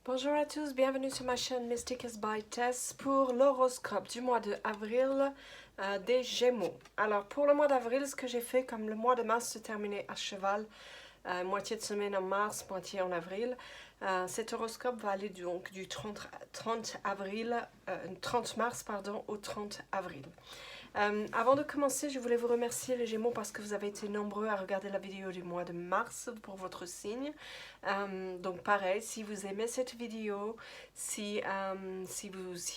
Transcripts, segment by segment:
Bonjour à tous, bienvenue sur ma chaîne Mystic is by Tess pour l'horoscope du mois de avril des Gémeaux. Alors pour le mois d'avril, ce que j'ai fait, comme le mois de mars se terminait à cheval, moitié de semaine en mars, moitié en avril, cet horoscope va aller donc du 30 mars au 30 avril. Avant de commencer, je voulais vous remercier les Gémeaux parce que vous avez été nombreux à regarder la vidéo du mois de mars pour votre signe. Donc pareil, si vous aimez cette vidéo, si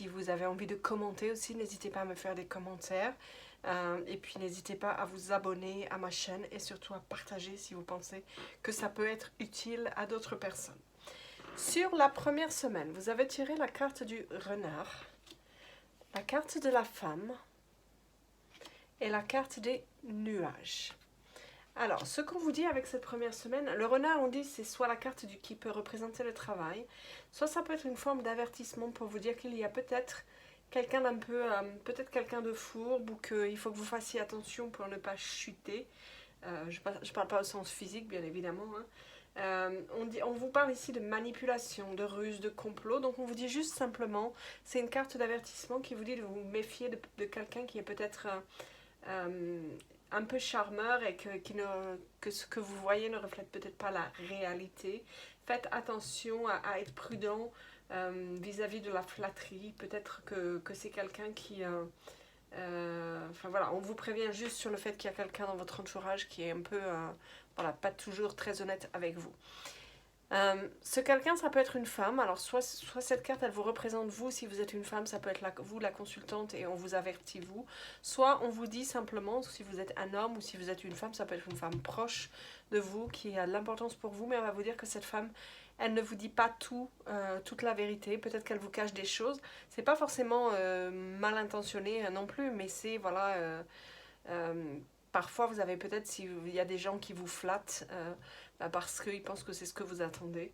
vous avez envie de commenter aussi, n'hésitez pas à me faire des commentaires. Et puis n'hésitez pas à vous abonner à ma chaîne et surtout à partager si vous pensez que ça peut être utile à d'autres personnes. Sur la première semaine, vous avez tiré la carte du renard, la carte de la femme, et la carte des nuages. Alors, ce qu'on vous dit avec cette première semaine, le renard, on dit, c'est soit la carte qui peut représenter le travail, soit ça peut être une forme d'avertissement pour vous dire qu'il y a peut-être quelqu'un d'un peu, peut-être quelqu'un de fourbe, ou qu'il faut que vous fassiez attention pour ne pas chuter. Je ne parle pas au sens physique, bien évidemment. On vous parle ici de manipulation, de ruse, de complot. Donc on vous dit juste simplement, c'est une carte d'avertissement qui vous dit de vous méfier de quelqu'un qui est peut-être un peu charmeur et que ce que vous voyez ne reflète peut-être pas la réalité. Faites attention à être prudent vis-à-vis de la flatterie. Peut-être que c'est quelqu'un qui... enfin voilà, on vous prévient juste sur le fait qu'il y a quelqu'un dans votre entourage qui est un peu... voilà, pas toujours très honnête avec vous. Ce quelqu'un, ça peut être une femme. Alors, soit cette carte, elle vous représente vous. Si vous êtes une femme, ça peut être vous, la consultante, et on vous avertit vous. Soit on vous dit simplement, si vous êtes un homme ou si vous êtes une femme, ça peut être une femme proche de vous qui a de l'importance pour vous, mais on va vous dire que cette femme, elle ne vous dit pas toute la vérité. Peut-être qu'elle vous cache des choses. C'est pas forcément mal intentionné non plus, mais c'est, voilà... parfois, vous avez peut-être, s'il y a des gens qui vous flattent parce qu'ils pensent que c'est ce que vous attendez.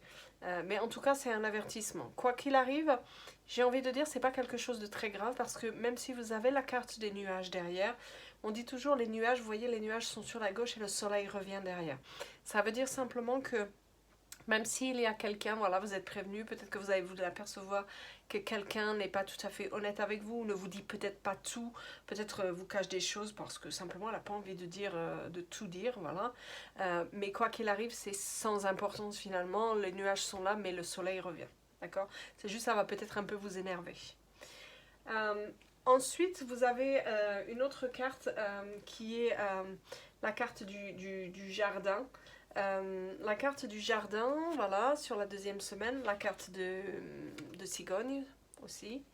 Mais en tout cas, c'est un avertissement. Quoi qu'il arrive, j'ai envie de dire, c'est pas quelque chose de très grave parce que même si vous avez la carte des nuages derrière, on dit toujours les nuages, vous voyez, les nuages sont sur la gauche et le soleil revient derrière. Ça veut dire simplement que même s'il y a quelqu'un, voilà, vous êtes prévenu, peut-être que vous avez voulu apercevoir que quelqu'un n'est pas tout à fait honnête avec vous, ne vous dit peut-être pas tout, peut-être vous cache des choses parce que simplement elle n'a pas envie de tout dire, voilà. Mais quoi qu'il arrive, c'est sans importance finalement, les nuages sont là, mais le soleil revient, d'accord? C'est juste, ça va peut-être un peu vous énerver. Ensuite, vous avez une autre carte qui est la carte du jardin. La carte du jardin, voilà, sur la deuxième semaine, la carte de cigogne aussi,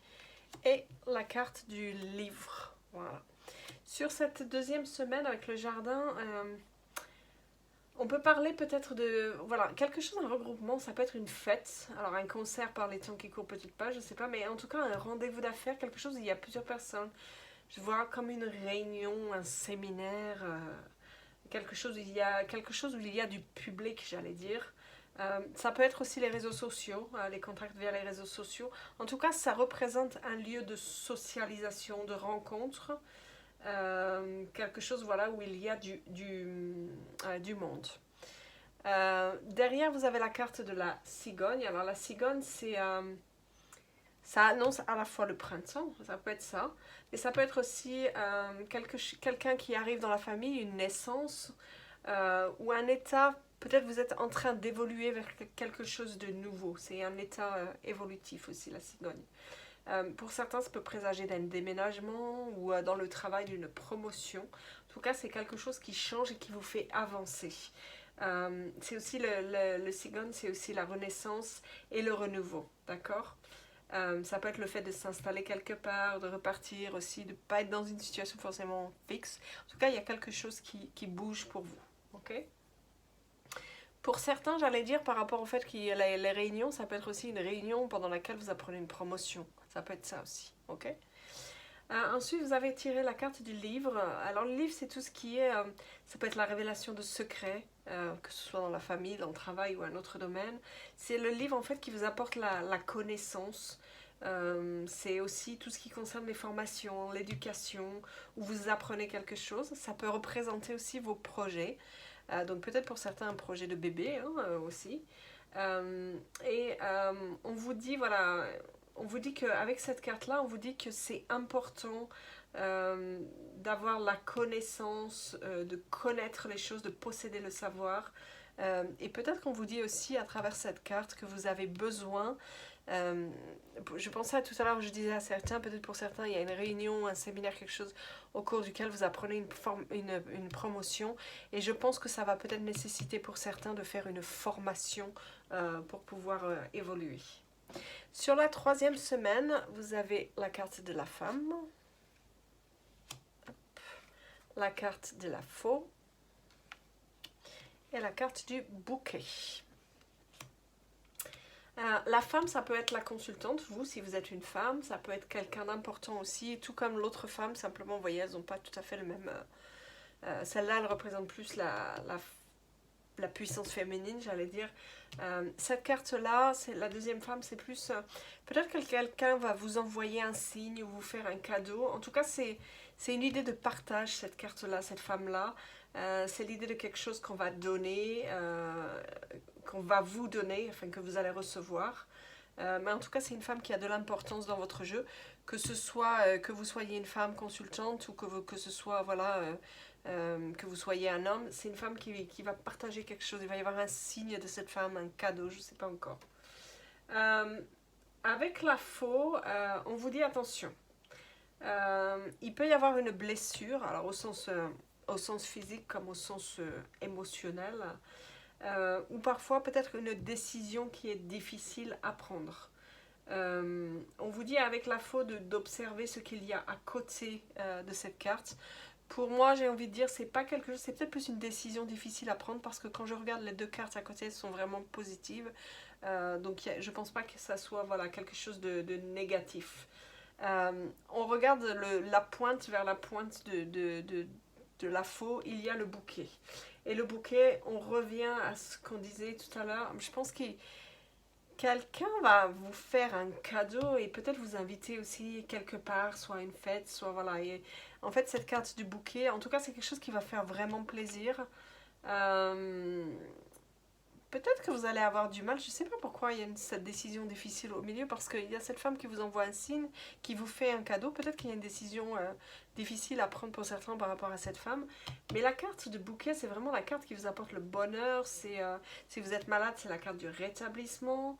et la carte du livre, voilà. Sur cette deuxième semaine avec le jardin, on peut parler peut-être de, voilà, quelque chose, un regroupement, ça peut être une fête, alors un concert par les temps qui courent peut-être pas, je sais pas, mais en tout cas un rendez-vous d'affaires, quelque chose où il y a plusieurs personnes. Je vois comme une réunion, un séminaire, quelque chose où il y a du public, j'allais dire. Ça peut être aussi les réseaux sociaux, les contacts via les réseaux sociaux. En tout cas, ça représente un lieu de socialisation, de rencontre, quelque chose, voilà, où il y a du monde. Derrière, vous avez la carte de la cigogne. Alors la cigogne, ça annonce à la fois le printemps, ça peut être ça, mais ça peut être aussi quelqu'un qui arrive dans la famille, une naissance, ou un état, peut-être vous êtes en train d'évoluer vers quelque chose de nouveau. C'est un état évolutif aussi, la cigogne. Pour certains, ça peut présager d'un déménagement ou dans le travail d'une promotion. En tout cas, c'est quelque chose qui change et qui vous fait avancer. C'est aussi le cigogne, c'est aussi la renaissance et le renouveau, d'accord? Ça peut être le fait de s'installer quelque part, de repartir aussi, de ne pas être dans une situation forcément fixe. En tout cas, il y a quelque chose qui bouge pour vous. Ok? Pour certains, j'allais dire par rapport au fait qu'il y a les réunions, ça peut être aussi une réunion pendant laquelle vous apprenez une promotion. Ça peut être ça aussi. Ok? Ensuite, vous avez tiré la carte du livre. Alors, le livre, c'est tout ce qui est... ça peut être la révélation de secrets, que ce soit dans la famille, dans le travail ou un autre domaine. C'est le livre, en fait, qui vous apporte la connaissance. C'est aussi tout ce qui concerne les formations, l'éducation, où vous apprenez quelque chose. Ça peut représenter aussi vos projets. Donc, peut-être pour certains, un projet de bébé aussi. On vous dit, voilà, on vous dit qu'avec cette carte-là, on vous dit que c'est important d'avoir la connaissance, de connaître les choses, de posséder le savoir. Et peut-être qu'on vous dit aussi à travers cette carte que vous avez besoin. Je pensais à tout à l'heure, je disais à certains, peut-être pour certains, il y a une réunion, un séminaire, quelque chose au cours duquel vous apprenez une promotion. Et je pense que ça va peut-être nécessiter pour certains de faire une formation pour pouvoir évoluer. Sur la 3e semaine, vous avez la carte de la femme, la carte de la faux et la carte du bouquet. La femme, ça peut être la consultante, vous, si vous êtes une femme, ça peut être quelqu'un d'important aussi, tout comme l'autre femme, simplement, vous voyez, elles n'ont pas tout à fait le même... Celle-là, elle représente plus la puissance féminine, j'allais dire. Cette carte-là, c'est la deuxième femme, c'est plus... peut-être que quelqu'un va vous envoyer un signe ou vous faire un cadeau. En tout cas, c'est une idée de partage, cette carte-là, cette femme-là. C'est l'idée de quelque chose qu'on va donner, qu'on va vous donner, enfin que vous allez recevoir. Mais en tout cas, c'est une femme qui a de l'importance dans votre jeu, que ce soit que vous soyez une femme consultante ou que ce soit, voilà, que vous soyez un homme. C'est une femme qui va partager quelque chose. Il va y avoir un signe de cette femme, un cadeau, je ne sais pas encore. Avec la faux, on vous dit attention. Il peut y avoir une blessure, alors au sens physique comme au sens émotionnel, ou parfois peut-être une décision qui est difficile à prendre. On vous dit avec la faux d'observer ce qu'il y a à côté de cette carte. Pour moi, j'ai envie de dire, c'est pas quelque chose, c'est peut-être plus une décision difficile à prendre parce que quand je regarde les deux cartes à côté, elles sont vraiment positives. Donc je pense pas que ça soit, voilà, quelque chose de négatif. On regarde la pointe vers la pointe de la faux, il y a le bouquet. Et le bouquet, on revient à ce qu'on disait tout à l'heure. Je pense que quelqu'un va vous faire un cadeau et peut-être vous inviter aussi quelque part, soit à une fête, soit voilà. Et en fait, cette carte du bouquet, en tout cas, c'est quelque chose qui va faire vraiment plaisir. Peut-être que vous allez avoir du mal, je ne sais pas pourquoi il y a cette décision difficile au milieu, parce qu'il y a cette femme qui vous envoie un signe, qui vous fait un cadeau, peut-être qu'il y a une décision difficile à prendre pour certains par rapport à cette femme, mais la carte de bouquet, c'est vraiment la carte qui vous apporte le bonheur, si vous êtes malade, c'est la carte du rétablissement,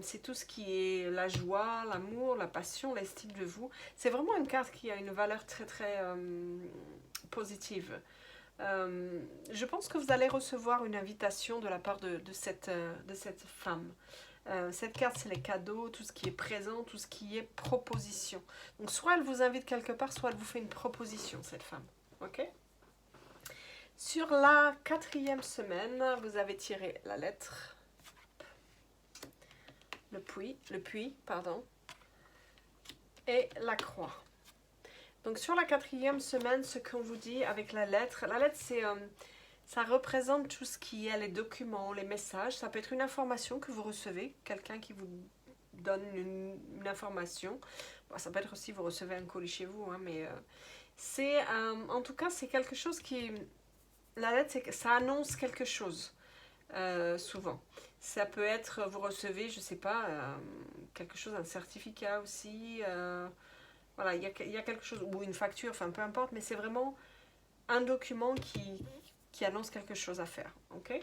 c'est tout ce qui est la joie, l'amour, la passion, l'estime de vous, c'est vraiment une carte qui a une valeur très très positive. Je pense que vous allez recevoir une invitation de la part de cette femme. Cette carte, c'est les cadeaux, tout ce qui est présent, tout ce qui est proposition. Donc, soit elle vous invite quelque part, soit elle vous fait une proposition, cette femme. Ok ? Sur la 4e semaine, vous avez tiré la lettre, le puits, et la croix. Donc sur la 4e semaine, ce qu'on vous dit avec la lettre c'est, ça représente tout ce qui est les documents, les messages. Ça peut être une information que vous recevez, quelqu'un qui vous donne une information. Bon, ça peut être aussi vous recevez un colis chez vous, hein, mais c'est, en tout cas, c'est quelque chose qui... La lettre, ça annonce quelque chose, souvent. Ça peut être, vous recevez, je sais pas, quelque chose, un certificat aussi... Voilà, il y a quelque chose, ou une facture, enfin peu importe, mais c'est vraiment un document qui annonce quelque chose à faire. Ok ?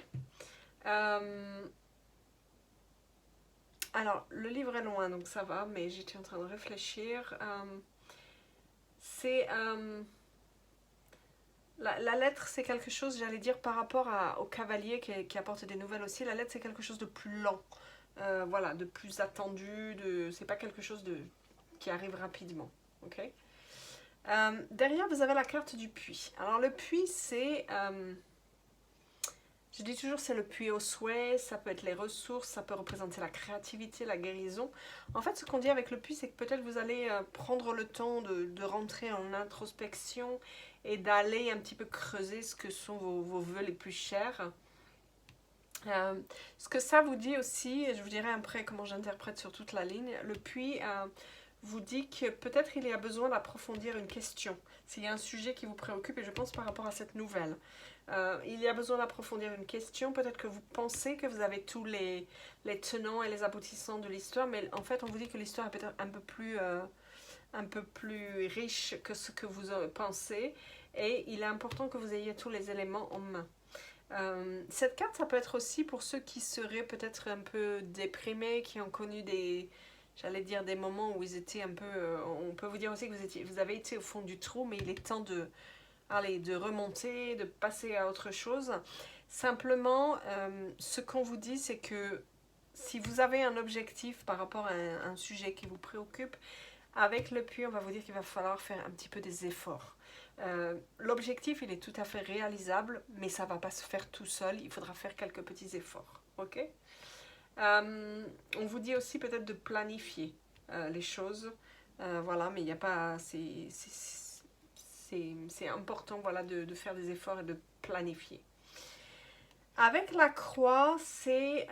Alors, le livre est loin, donc ça va, mais j'étais en train de réfléchir. La lettre, c'est quelque chose, j'allais dire, par rapport au cavalier qui apporte des nouvelles aussi, la lettre, c'est quelque chose de plus lent. Voilà, de plus attendu, c'est pas quelque chose qui arrive rapidement. Ok. Derrière, vous avez la carte du puits. Alors, le puits, c'est... je dis toujours, c'est le puits au souhait, ça peut être les ressources, ça peut représenter la créativité, la guérison. En fait, ce qu'on dit avec le puits, c'est que peut-être vous allez prendre le temps de rentrer en introspection et d'aller un petit peu creuser ce que sont vos vœux les plus chers. Ce que ça vous dit aussi, et je vous dirai après comment j'interprète sur toute la ligne, le puits... vous dit que peut-être il y a besoin d'approfondir une question, s'il y a un sujet qui vous préoccupe, et je pense par rapport à cette nouvelle. Il y a besoin d'approfondir une question. Peut-être que vous pensez que vous avez tous les tenants et les aboutissants de l'histoire, mais en fait, on vous dit que l'histoire est peut-être un peu plus riche que ce que vous pensez. Et il est important que vous ayez tous les éléments en main. Cette carte, ça peut être aussi pour ceux qui seraient peut-être un peu déprimés, qui ont connu j'allais dire des moments où ils étaient un peu... on peut vous dire aussi que vous avez été au fond du trou, mais il est temps de remonter, de passer à autre chose. Simplement, ce qu'on vous dit, c'est que si vous avez un objectif par rapport à un sujet qui vous préoccupe, avec le puits, on va vous dire qu'il va falloir faire un petit peu des efforts. L'objectif, il est tout à fait réalisable, mais ça ne va pas se faire tout seul. Il faudra faire quelques petits efforts. Ok. On vous dit aussi peut-être de planifier les choses. Voilà, mais il n'y a pas... C'est important, voilà, de faire des efforts et de planifier. Avec la croix, c'est...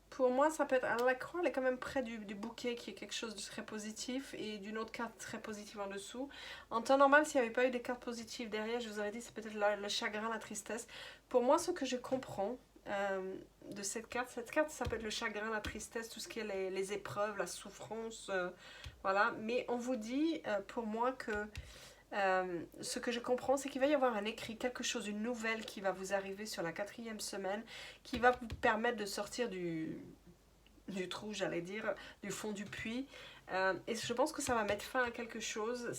pour moi, ça peut être... Alors, la croix, elle est quand même près du bouquet, qui est quelque chose de très positif, et d'une autre carte très positive en dessous. En temps normal, s'il n'y avait pas eu des cartes positives derrière, je vous aurais dit, c'est peut-être le chagrin, la tristesse. Pour moi, ce que je comprends de cette carte, ça peut être le chagrin, la tristesse, tout ce qui est les épreuves, la souffrance, voilà. Mais on vous dit, pour moi, que... ce que je comprends, c'est qu'il va y avoir un écrit, quelque chose, une nouvelle qui va vous arriver sur la 4e semaine, qui va vous permettre de sortir du trou, j'allais dire, du fond du puits. Et je pense que ça va mettre fin à quelque chose.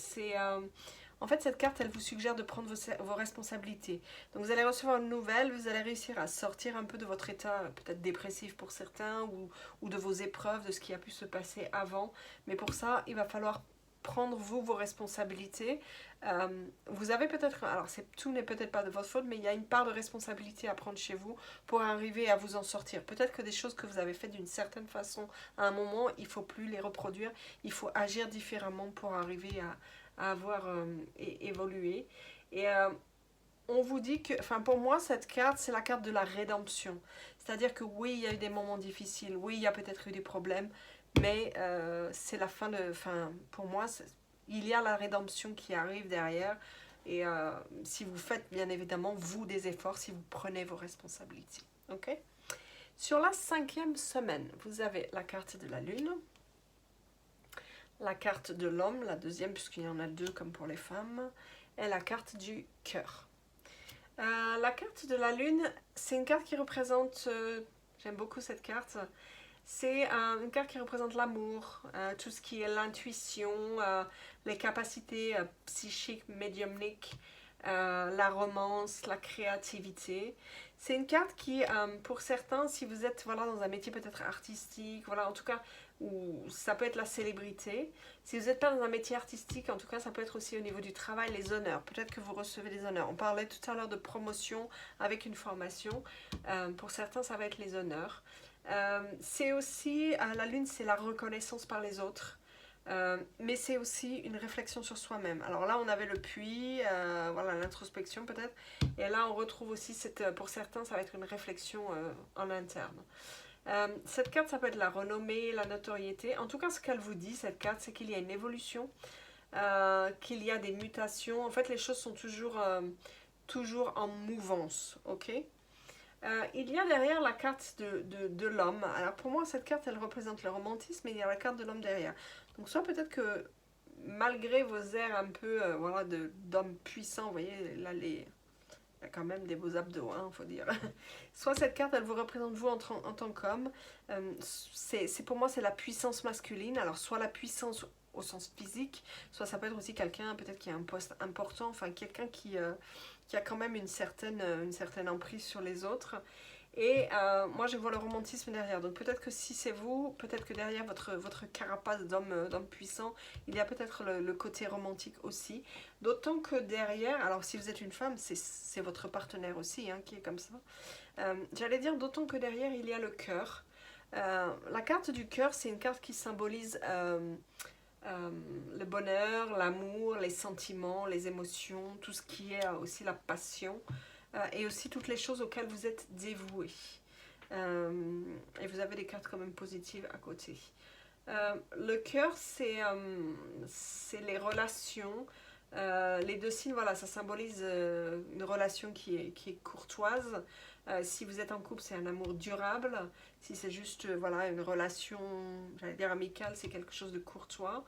En fait, cette carte, elle vous suggère de prendre vos responsabilités. Donc, vous allez recevoir une nouvelle, vous allez réussir à sortir un peu de votre état, peut-être dépressif pour certains, ou de vos épreuves, de ce qui a pu se passer avant. Mais pour ça, il va falloir prendre vos responsabilités. Vous avez peut-être, alors tout n'est peut-être pas de votre faute, mais il y a une part de responsabilité à prendre chez vous pour arriver à vous en sortir. Peut-être que des choses que vous avez faites d'une certaine façon à un moment, il ne faut plus les reproduire, il faut agir différemment pour arriver à avoir évolué. Et on vous dit que, enfin pour moi, cette carte, c'est la carte de la rédemption. C'est-à-dire que oui, il y a eu des moments difficiles, oui, il y a peut-être eu des problèmes, mais c'est la fin de... Enfin, pour moi, il y a la rédemption qui arrive derrière. Et si vous faites, bien évidemment, vous, des efforts, si vous prenez vos responsabilités. Ok. Sur la 5e semaine, vous avez la carte de la lune, la carte de l'homme, la deuxième, puisqu'il y en a deux comme pour les femmes, et la carte du cœur. La carte de la lune, c'est une carte qui représente... j'aime beaucoup cette carte. C'est une carte qui représente l'amour, tout ce qui est l'intuition, les capacités psychiques, médiumniques, la romance, la créativité. C'est une carte qui, pour certains, si vous êtes voilà, dans un métier peut-être artistique, voilà, en tout cas, où ça peut être la célébrité. Si vous n'êtes pas dans un métier artistique, en tout cas, ça peut être aussi au niveau du travail, les honneurs. Peut-être que vous recevez des honneurs. On parlait tout à l'heure de promotion avec une formation. Pour certains, ça va être les honneurs. C'est aussi, la lune, c'est la reconnaissance par les autres. Mais c'est aussi une réflexion sur soi-même. Alors là, on avait le puits, voilà, l'introspection peut-être. Et là, on retrouve aussi, pour certains, ça va être une réflexion en interne. Cette carte, ça peut être la renommée, la notoriété. En tout cas, ce qu'elle vous dit, cette carte, c'est qu'il y a une évolution, qu'il y a des mutations. En fait, les choses sont toujours en mouvance, ok? Il y a derrière la carte de l'homme. Alors pour moi, cette carte, elle représente le romantisme, et il y a la carte de l'homme derrière. Donc soit peut-être que malgré vos airs un peu voilà, d'homme puissant, vous voyez, là, il y a quand même des beaux abdos, hein, faut dire. Soit cette carte, elle vous représente vous en tant qu'homme. Pour moi, c'est la puissance masculine. Alors soit la puissance au sens physique, soit ça peut être aussi quelqu'un peut-être qui a un poste important, enfin quelqu'un qui a quand même une certaine emprise sur les autres. Et moi je vois le romantisme derrière, donc peut-être que si c'est vous, peut-être que derrière votre carapace d'homme puissant, il y a peut-être le côté romantique aussi. D'autant que derrière, alors si vous êtes une femme, c'est votre partenaire aussi hein, qui est comme ça. J'allais dire d'autant que derrière il y a le cœur. La carte du cœur, c'est une carte qui symbolise le bonheur, l'amour, les sentiments, les émotions, tout ce qui est aussi la passion et aussi toutes les choses auxquelles vous êtes dévoué. Et vous avez des cartes quand même positives à côté. Le cœur, c'est les relations, Les deux signes, voilà, ça symbolise une relation qui est courtoise. Si vous êtes en couple, c'est un amour durable. Si c'est juste voilà, une relation, j'allais dire amicale, c'est quelque chose de courtois.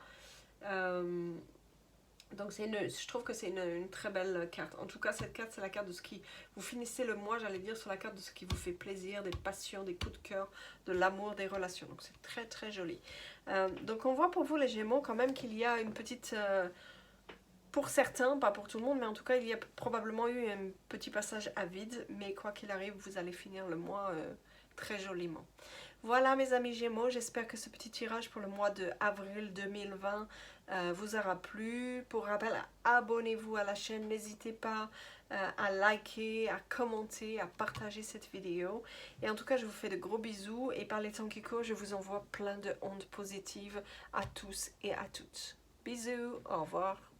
Donc je trouve que c'est une très belle carte. En tout cas, cette carte, c'est la carte de ce qui... Vous finissez le mois, j'allais dire, sur la carte de ce qui vous fait plaisir, des passions, des coups de cœur, de l'amour, des relations. Donc c'est très très joli. Donc on voit pour vous les Gémeaux quand même qu'il y a une petite... pour certains, pas pour tout le monde, mais en tout cas, il y a probablement eu un petit passage à vide. Mais quoi qu'il arrive, vous allez finir le mois très joliment. Voilà mes amis Gémeaux, j'espère que ce petit tirage pour le mois de avril 2020 vous aura plu. Pour rappel, abonnez-vous à la chaîne, n'hésitez pas à liker, à commenter, à partager cette vidéo. Et en tout cas, je vous fais de gros bisous et par les temps qui courent, je vous envoie plein de ondes positives à tous et à toutes. Bisous, au revoir.